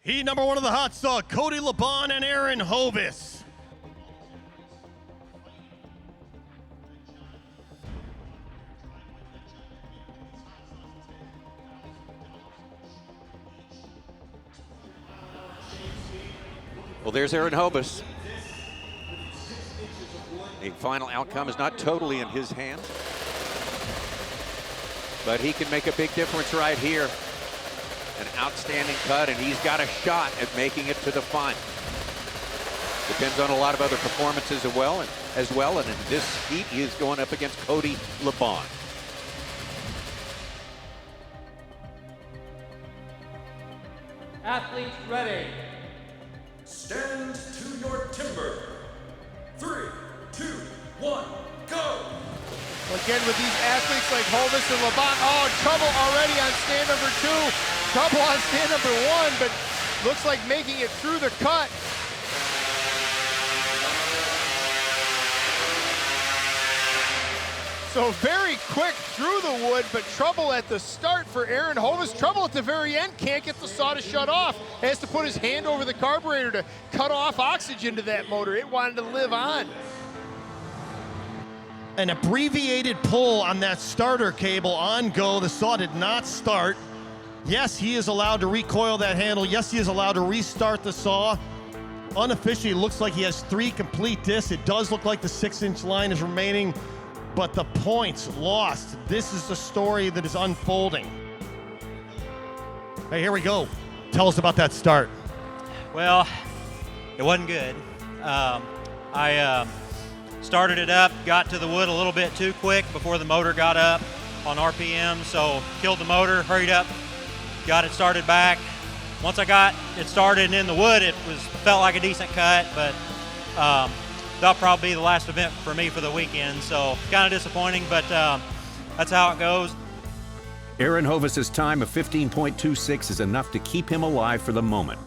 Heat number 1 of the Hot Saw, Cody LeBon and Aaron Hovis. Well, there's Aaron Hovis. The final outcome is not totally in his hands, but he can make a big difference right here. An outstanding cut, and he's got a shot at making it to the final. Depends on a lot of other performances as well, and in this heat, he is going up against Cody LeBon. Athletes ready. Stand to your timber. 3, 2, 1, go! Again, with these athletes like Hovis and LeBon, oh, trouble already on stand number 2. Trouble on stand number 1, but looks like making it through the cut. So very quick through the wood, but trouble at the start for Aaron Hovis. Trouble at the very end, can't get the saw to shut off. Has to put his hand over the carburetor to cut off oxygen to that motor. It wanted to live on. An abbreviated pull on that starter cable on go. The saw did not start. Yes, he is allowed to recoil that handle. Yes, he is allowed to restart the saw. Unofficially, it looks like he has 3 complete discs. It does look like the 6-inch line is remaining, but the points lost. This is the story that is unfolding. Hey, here we go. Tell us about that start. Well, it wasn't good. I started it up, got to the wood a little bit too quick before the motor got up on RPM, so killed the motor, hurried up, got it started back. Once I got it started and in the wood, it felt like a decent cut, but that'll probably be the last event for me for the weekend, so kind of disappointing, but that's how it goes. Aaron Hovis' time of 15.26 is enough to keep him alive for the moment.